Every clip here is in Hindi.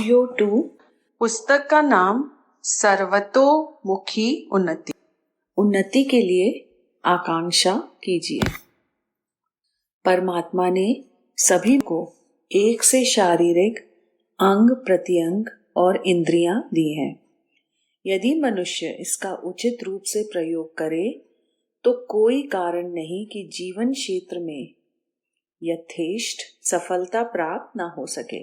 ऑडियो 2। पुस्तक का नाम सर्वतोमुखी उन्नति। उन्नति के लिए आकांक्षा कीजिए। परमात्मा ने सभी को एक से शारीरिक अंग प्रत्यंग और इंद्रियां दी हैं। यदि मनुष्य इसका उचित रूप से प्रयोग करे तो कोई कारण नहीं कि जीवन क्षेत्र में यथेष्ट सफलता प्राप्त न हो सके।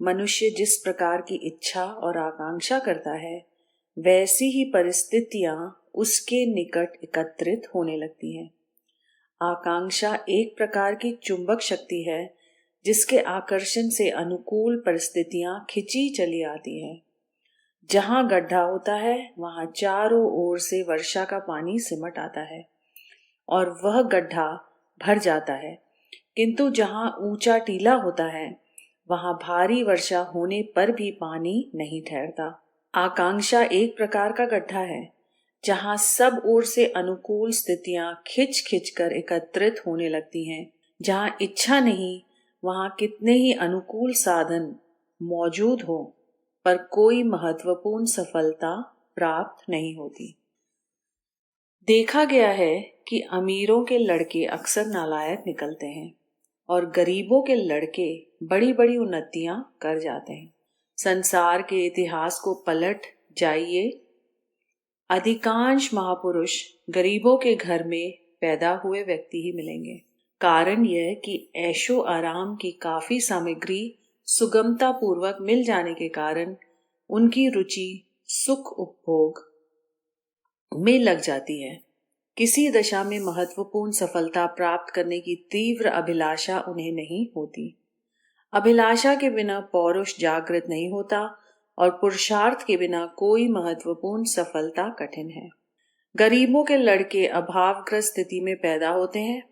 मनुष्य जिस प्रकार की इच्छा और आकांक्षा करता है वैसी ही परिस्थितियां उसके निकट एकत्रित होने लगती हैं। आकांक्षा एक प्रकार की चुंबक शक्ति है जिसके आकर्षण से अनुकूल परिस्थितियां खिंची चली आती हैं। जहां गड्ढा होता है वहां चारों ओर से वर्षा का पानी सिमट आता है और वह गड्ढा भर जाता है, किंतु जहां ऊंचा टीला होता है वहां भारी वर्षा होने पर भी पानी नहीं ठहरता। आकांक्षा एक प्रकार का गड्ढा है जहां सब ओर से अनुकूल स्थितियां खिंच खिंच कर एकत्रित होने लगती हैं। जहां इच्छा नहीं वहां कितने ही अनुकूल साधन मौजूद हो पर कोई महत्वपूर्ण सफलता प्राप्त नहीं होती। देखा गया है कि अमीरों के लड़के अक्सर नालायक निकलते हैं और गरीबों के लड़के बड़ी बड़ी उन्नतियां कर जाते हैं। संसार के इतिहास को पलट जाइए, अधिकांश महापुरुष गरीबों के घर में पैदा हुए व्यक्ति ही मिलेंगे। कारण यह कि ऐशो आराम की काफी सामग्री सुगमता पूर्वक मिल जाने के कारण उनकी रुचि सुख उपभोग में लग जाती है। किसी दशा में महत्वपूर्ण सफलता प्राप्त करने की तीव्र अभिलाषा उन्हें नहीं होती। अभिलाषा के बिना पौरुष जागृत नहीं होता और पुरुषार्थ के बिना कोई महत्वपूर्ण सफलता कठिन है। गरीबों के लड़के अभावग्रस्त स्थिति में पैदा होते हैं।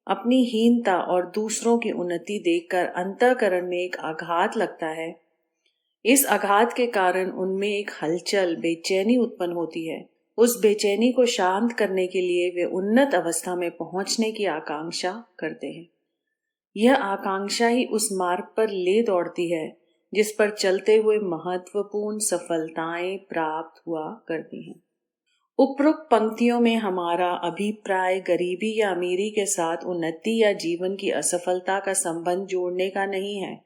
अपनी हीनता और दूसरों की उन्नति देखकर अंतःकरण में एक आघात लगता है। इस आघात के कारण उनमें एक हलचल बेचैनी उत्पन्न होती है। उस बेचैनी को शांत करने के लिए वे उन्नत अवस्था में पहुंचने की आकांक्षा करते हैं। यह आकांक्षा ही उस मार्ग पर ले दौड़ती है जिस पर चलते हुए महत्वपूर्ण सफलताएं प्राप्त हुआ करती हैं। उपरोक्त पंक्तियों में हमारा अभिप्राय गरीबी या अमीरी के साथ उन्नति या जीवन की असफलता का संबंध जोड़ने का नहीं है।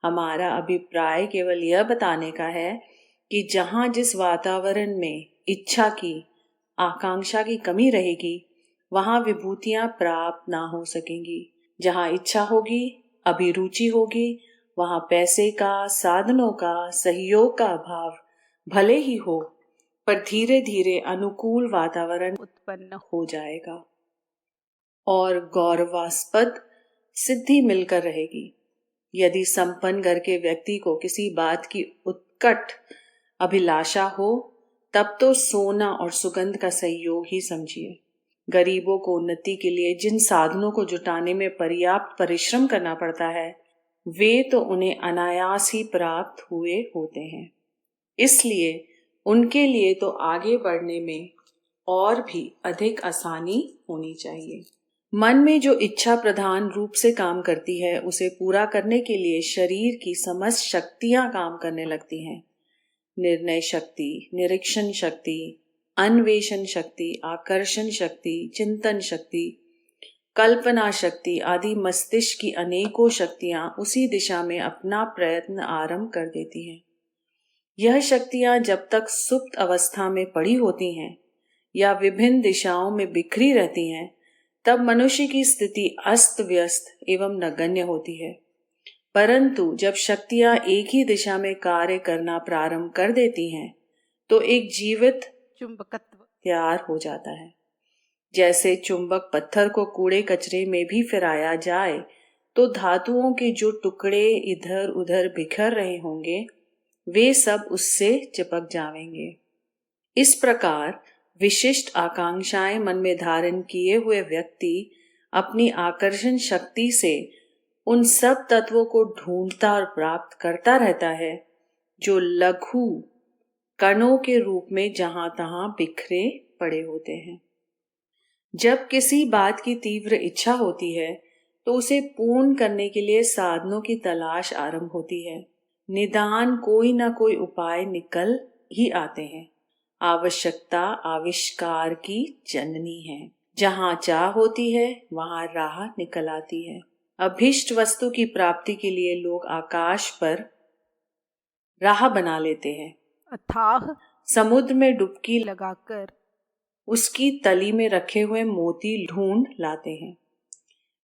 हमारा अभिप्राय केवल यह बताने का है कि जहां जिस वातावरण में इच्छा की आकांक्षा की कमी रहेगी वहां विभूतियां प्राप्त ना हो सकेंगी। जहां इच्छा होगी अभिरुचि होगी वहां पैसे का साधनों का सहयोग का अभाव भले ही हो पर धीरे धीरे अनुकूल वातावरण उत्पन्न हो जाएगा और गौरवास्पद सिद्धि मिलकर रहेगी। यदि संपन्न घर के व्यक्ति को किसी बात की उत्कट अभिलाषा हो तब तो सोना और सुगंध का सहयोग ही समझिए। गरीबों को उन्नति के लिए जिन साधनों को जुटाने में पर्याप्त परिश्रम करना पड़ता है वे तो उन्हें अनायास ही प्राप्त हुए होते हैं। इसलिए उनके लिए तो आगे बढ़ने में और भी अधिक आसानी होनी चाहिए। मन में जो इच्छा प्रधान रूप से काम करती है उसे पूरा करने के लिए शरीर की समस्त शक्तियां काम करने लगती हैं। निर्णय शक्ति, निरीक्षण शक्ति, अन्वेषण शक्ति, आकर्षण शक्ति, चिंतन शक्ति, कल्पना शक्ति आदि मस्तिष्क की अनेकों शक्तियां उसी दिशा में अपना प्रयत्न आरंभ कर देती हैं। यह शक्तियां जब तक सुप्त अवस्था में पड़ी होती हैं या विभिन्न दिशाओं में बिखरी रहती हैं तब मनुष्य की स्थिति अस्त व्यस्त एवं नगण्य होती है। परंतु जब शक्तियां एक ही दिशा में कार्य करना प्रारंभ कर देती हैं तो एक जीवित चुंबकत्व तैयार हो जाता है। जैसे चुंबक पत्थर को कूड़े कचरे में भी फिराया जाए तो धातुओं के जो टुकड़े इधर उधर बिखर रहे होंगे वे सब उससे चिपक जाएंगे। इस प्रकार विशिष्ट आकांक्षाएं मन में धारण किए हुए व्यक्ति अपनी आकर्षण शक्ति से उन सब तत्वों को ढूंढता और प्राप्त करता रहता है जो लघु कणों के रूप में जहां तहां बिखरे पड़े होते हैं। जब किसी बात की तीव्र इच्छा होती है तो उसे पूर्ण करने के लिए साधनों की तलाश आरंभ होती है। निदान कोई ना कोई उपाय निकल ही आते हैं। आवश्यकता आविष्कार की जननी है। जहाँ चाह होती है वहाँ राह निकल आती है। अभीष्ट वस्तु की प्राप्ति के लिए लोग आकाश पर राह बना लेते हैं, अथाह समुद्र में डुबकी लगाकर उसकी तली में रखे हुए मोती ढूंढ लाते हैं,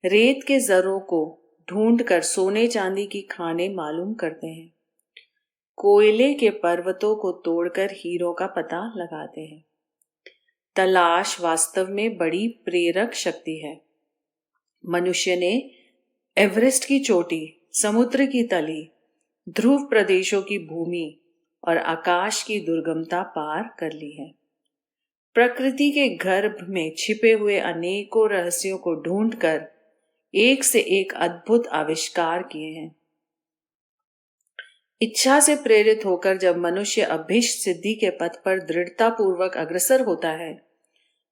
रेत के जरों को ढूंढकर सोने चांदी की खाने मालूम करते हैं, कोयले के पर्वतों को तोड़कर हीरों का पता लगाते हैं। तलाश वास्तव में बड़ी प्रेरक शक्ति है। मनुष्य ने एवरेस्ट की चोटी, समुद्र की तली, ध्रुव प्रदेशों की भूमि और आकाश की दुर्गमता पार कर ली है। प्रकृति के गर्भ में छिपे हुए अनेकों रहस्यों को ढूंढकर एक से एक अद्भुत आविष्कार किए हैं। इच्छा से प्रेरित होकर जब मनुष्य अभीष्ट सिद्धि के पथ पर दृढ़ता पूर्वक अग्रसर होता है,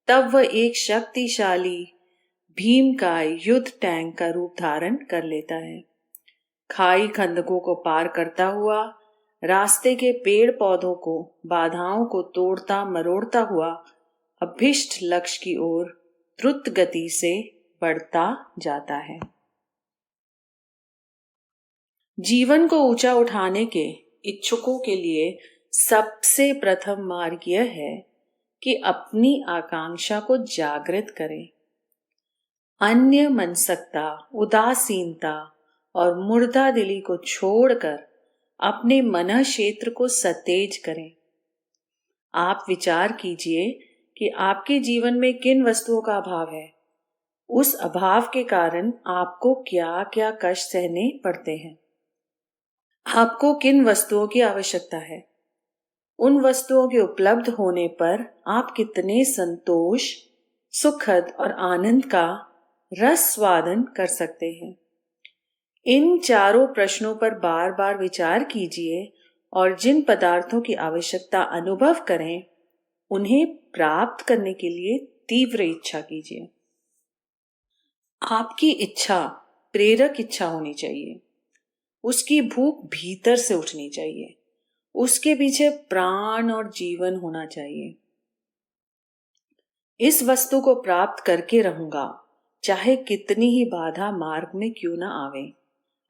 तब वह एक शक्तिशाली भीमकाय युद्ध टैंक का रूप धारण कर लेता है। खाई खंदकों को पार करता हुआ, रास्ते के पेड़ पौधों को, बाधाओं को तोड़ता मरोड़ता हुआ अभीष्ट लक्ष्य की ओर द्रुत गति से बढ़ता जाता है। जीवन को ऊंचा उठाने के इच्छुकों के लिए सबसे प्रथम मार्ग यह है कि अपनी आकांक्षा को जागृत करें। अन्य मनसकता, उदासीनता और मुर्दा दिली को छोड़कर अपने मन क्षेत्र को सतेज करें। आप विचार कीजिए कि आपके जीवन में किन वस्तुओं का अभाव है। उस अभाव के कारण आपको क्या क्या कष्ट सहने पड़ते हैं। आपको किन वस्तुओं की आवश्यकता है। उन वस्तुओं के उपलब्ध होने पर आप कितने संतोष, सुखद और आनंद का रस स्वादन कर सकते हैं। इन चारों प्रश्नों पर बार बार विचार कीजिए और जिन पदार्थों की आवश्यकता अनुभव करें, उन्हें प्राप्त करने के लिए तीव्र इच्छा कीजिए। आपकी इच्छा प्रेरक इच्छा होनी चाहिए। उसकी भूख भीतर से उठनी चाहिए। उसके पीछे प्राण और जीवन होना चाहिए। इस वस्तु को प्राप्त करके रहूंगा, चाहे कितनी ही बाधा मार्ग में क्यों न आवे।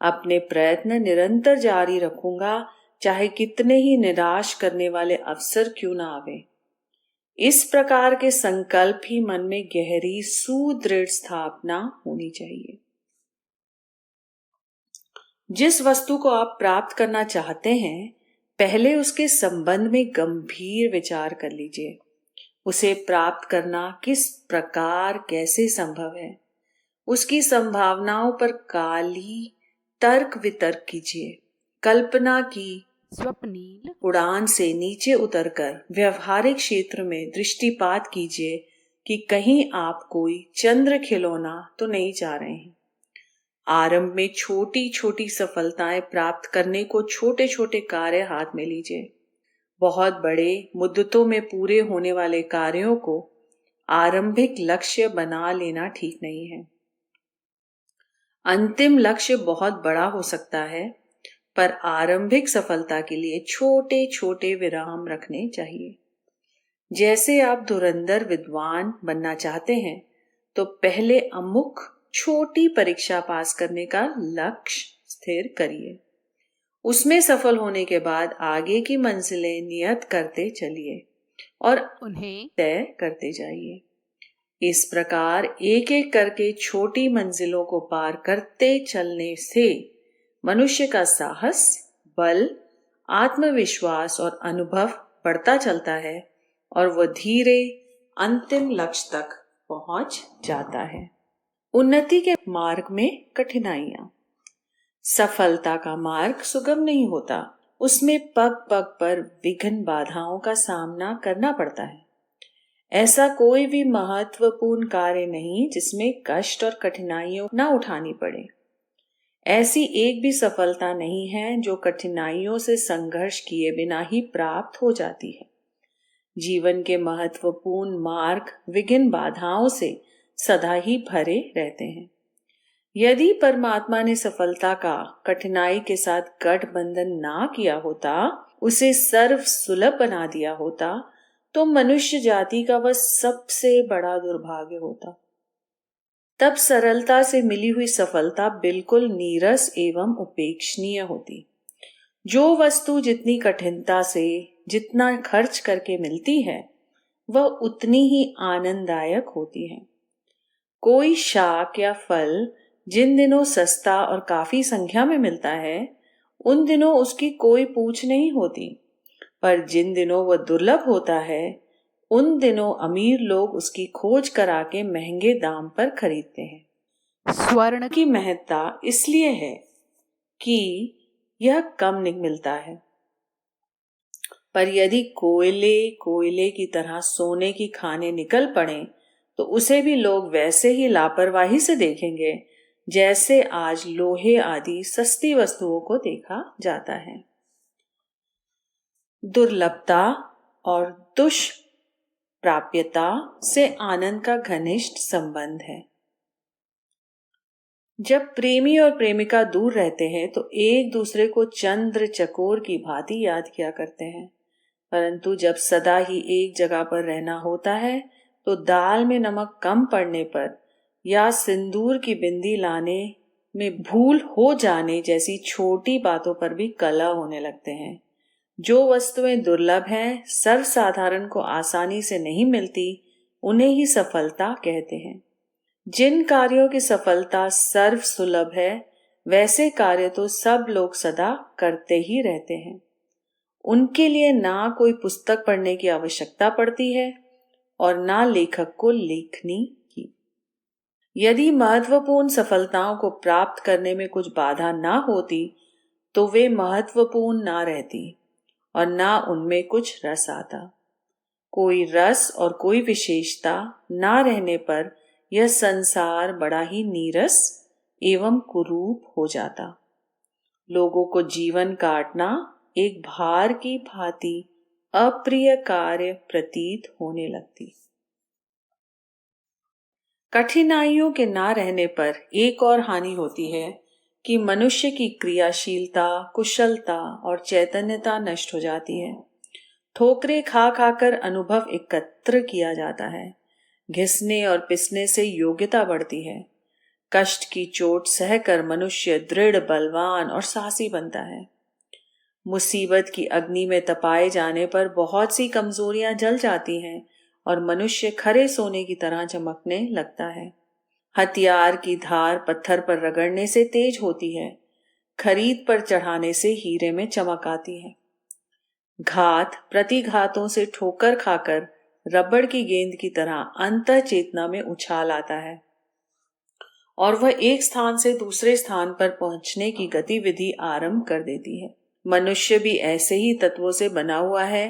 अपने प्रयत्न निरंतर जारी रखूंगा, चाहे कितने ही निराश करने वाले अवसर क्यों न आवे। इस प्रकार के संकल्प ही मन में गहरी सुदृढ़ स्थापना होनी चाहिए। जिस वस्तु को आप प्राप्त करना चाहते हैं, पहले उसके संबंध में गंभीर विचार कर लीजिए। उसे प्राप्त करना किस प्रकार कैसे संभव है, उसकी संभावनाओं पर काली तर्क वितर्क कीजिए। कल्पना की स्वप्नील उड़ान से नीचे उतरकर व्यवहारिक क्षेत्र में दृष्टिपात कीजिए कि कहीं आप कोई चंद्र खिलौना तो नहीं चाह रहे हैं। आरंभ में छोटी छोटी सफलताएं प्राप्त करने को छोटे छोटे कार्य हाथ में लीजिए। बहुत बड़े मुद्दतों में पूरे होने वाले कार्यों को आरंभिक लक्ष्य बना लेना ठीक नहीं है। अंतिम लक्ष्य बहुत बड़ा हो सकता है, पर आरंभिक सफलता के लिए छोटे छोटे विराम रखने चाहिए। जैसे आप धुरंधर विद्वान बनना चाहते हैं, तो पहले अमुक छोटी परीक्षा पास करने का लक्ष्य स्थिर करिए। उसमें सफल होने के बाद आगे की मंजिलें नियत करते चलिए और उन्हें तय करते जाइए। इस प्रकार एक एक करके छोटी मंजिलों को पार करते चलने से मनुष्य का साहस, बल, आत्मविश्वास और अनुभव बढ़ता चलता है और वह धीरे अंतिम लक्ष्य तक पहुंच जाता है। उन्नति के मार्ग में कठिनाइयां। सफलता का मार्ग सुगम नहीं होता। उसमें पग पग पर विघ्न बाधाओं का सामना करना पड़ता है। ऐसा कोई भी महत्वपूर्ण कार्य नहीं जिसमें कष्ट और कठिनाइयों न उठानी पड़े। ऐसी एक भी सफलता नहीं है जो कठिनाइयों से संघर्ष किए बिना ही प्राप्त हो जाती है। जीवन के महत्वपूर्ण मार्ग विघ्न बाधाओं से सदा ही भरे रहते हैं। यदि परमात्मा ने सफलता का कठिनाई के साथ गठबंधन ना किया होता, उसे सर्व सुलभ बना दिया होता, तो मनुष्य जाति का वह सबसे बड़ा दुर्भाग्य होता। तब सरलता से मिली हुई सफलता बिल्कुल नीरस एवं उपेक्षणीय होती। जो वस्तु जितनी कठिनता से, जितना खर्च करके मिलती है, वह उतनी ही आनंददायक होती है। कोई शाक या फल जिन दिनों सस्ता और काफी संख्या में मिलता है, उन दिनों उसकी कोई पूछ नहीं होती, पर जिन दिनों वह दुर्लभ होता है, उन दिनों अमीर लोग उसकी खोज करा के महंगे दाम पर खरीदते हैं। स्वर्ण की महत्ता इसलिए है कि यह कम मिलता है, पर यदि कोयले की तरह सोने की खाने निकल पड़े, तो उसे भी लोग वैसे ही लापरवाही से देखेंगे जैसे आज लोहे आदि सस्ती वस्तुओं को देखा जाता है। दुर्लभता और दुष्प्राप्यता से आनंद का घनिष्ठ संबंध है। जब प्रेमी और प्रेमिका दूर रहते हैं तो एक दूसरे को चंद्र चकोर की भांति याद किया करते हैं, परंतु जब सदा ही एक जगह पर रहना होता है तो दाल में नमक कम पड़ने पर या सिंदूर की बिंदी लाने में भूल हो जाने जैसी छोटी बातों पर भी कलह होने लगते हैं। जो वस्तुएं दुर्लभ हैं, सर्वसाधारण को आसानी से नहीं मिलती, उन्हें ही सफलता कहते हैं। जिन कार्यों की सफलता सर्व सुलभ है, वैसे कार्य तो सब लोग सदा करते ही रहते हैं। उनके लिए ना कोई पुस्तक पढ़ने की आवश्यकता पड़ती है और ना लेखक को लेखनी की। यदि महत्वपूर्ण सफलताओं को प्राप्त करने में कुछ बाधा ना होती, तो वे महत्वपूर्ण ना रहती और ना उनमें कुछ रस आता। कोई रस और कोई विशेषता ना रहने पर यह संसार बड़ा ही नीरस एवं कुरूप हो जाता। लोगों को जीवन काटना एक भार की भांति अप्रिय कार्य प्रतीत होने लगती। कठिनाइयों के ना रहने पर एक और हानि होती है कि मनुष्य की क्रियाशीलता, कुशलता और चैतन्यता नष्ट हो जाती है। ठोकरे खा खाकर अनुभव एकत्र किया जाता है। घिसने और पिसने से योग्यता बढ़ती है। कष्ट की चोट सहकर मनुष्य दृढ़, बलवान और साहसी बनता है। मुसीबत की अग्नि में तपाए जाने पर बहुत सी कमजोरियां जल जाती हैं और मनुष्य खरे सोने की तरह चमकने लगता है। हथियार की धार पत्थर पर रगड़ने से तेज होती है, खरीद पर चढ़ाने से हीरे में चमक आती है। घात प्रतिघातों से ठोकर खाकर रबड़ की गेंद की तरह अंतः चेतना में उछाल आता है और वह एक स्थान से दूसरे स्थान पर पहुंचने की गतिविधि आरंभ कर देती है। मनुष्य भी ऐसे ही तत्वों से बना हुआ है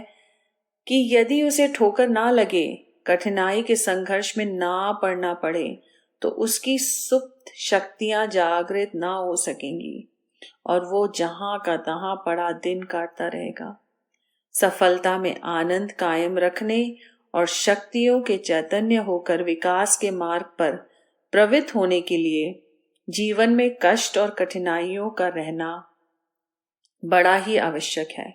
कि यदि उसे ठोकर ना लगे, कठिनाई के संघर्ष में ना पड़ना पड़े, तो उसकी सुप्त शक्तियां जागृत ना हो सकेंगी और वो जहां का तहां पड़ा दिन काटता रहेगा। सफलता में आनंद कायम रखने और शक्तियों के चैतन्य होकर विकास के मार्ग पर प्रवृत्त होने के लिए जीवन में कष्ट और कठिनाइयों का रहना बड़ा ही आवश्यक है।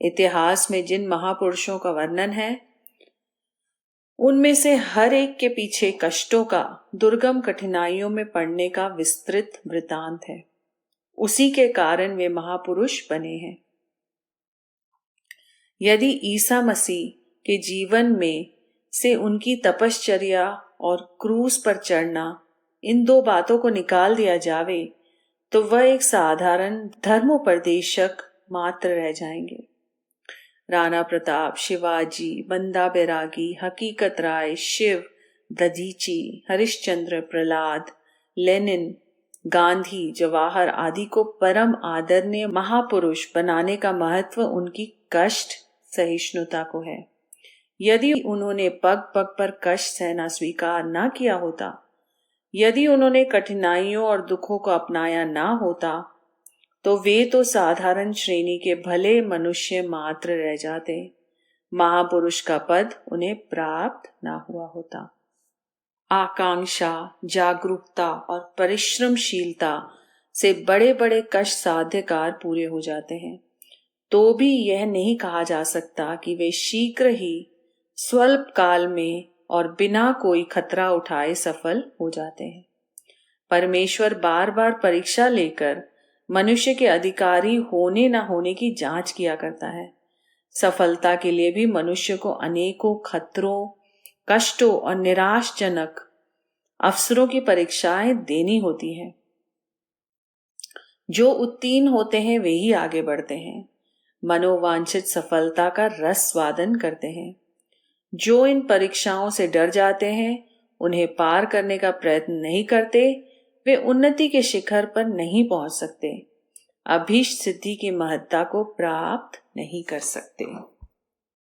इतिहास में जिन महापुरुषों का वर्णन है, उनमें से हर एक के पीछे कष्टों का, दुर्गम कठिनाइयों में पड़ने का विस्तृत वृतांत है। उसी के कारण वे महापुरुष बने हैं। यदि ईसा मसीह के जीवन में से उनकी तपश्चर्या और क्रूस पर चढ़ना, इन दो बातों को निकाल दिया जावे, तो वह एक साधारण धर्मोपदेशक मात्र रह जाएंगे। राणा प्रताप, शिवाजी, बंदा बैरागी, हकीकत राय, शिव, दधीची, हरिश्चंद्र, प्रहलाद, लेनिन, गांधी, जवाहर आदि को परम आदरणीय महापुरुष बनाने का महत्व उनकी कष्ट सहिष्णुता को है। यदि उन्होंने पग पग पर कष्ट सहना स्वीकार ना किया होता, यदि उन्होंने कठिनाइयों और दुखों को अपनाया ना होता, तो वे तो साधारण श्रेणी के भले मनुष्य मात्र रह जाते। महापुरुष का पद उन्हें प्राप्त ना हुआ होता। आकांक्षा, जागरूकता और परिश्रमशीलता से बड़े बड़े कष्ट साध्य कार्य पूरे हो जाते हैं, तो भी यह नहीं कहा जा सकता कि वे शीघ्र ही स्वल्प काल में और बिना कोई खतरा उठाए सफल हो जाते हैं। परमेश्वर बार बार परीक्षा लेकर मनुष्य के अधिकारी होने न होने की जांच किया करता है। सफलता के लिए भी मनुष्य को अनेकों खतरों, कष्टों और निराशजनक अवसरों की परीक्षाएं देनी होती हैं। जो उत्तीर्ण होते हैं वे ही आगे बढ़ते हैं, मनोवांछित सफलता का रस स्वादन करते हैं। जो इन परीक्षाओं से डर जाते हैं, उन्हें पार करने का प्रयत्न नहीं करते, वे उन्नति के शिखर पर नहीं पहुंच सकते, अभीष्ट सिद्धि की महत्ता को प्राप्त नहीं कर सकते।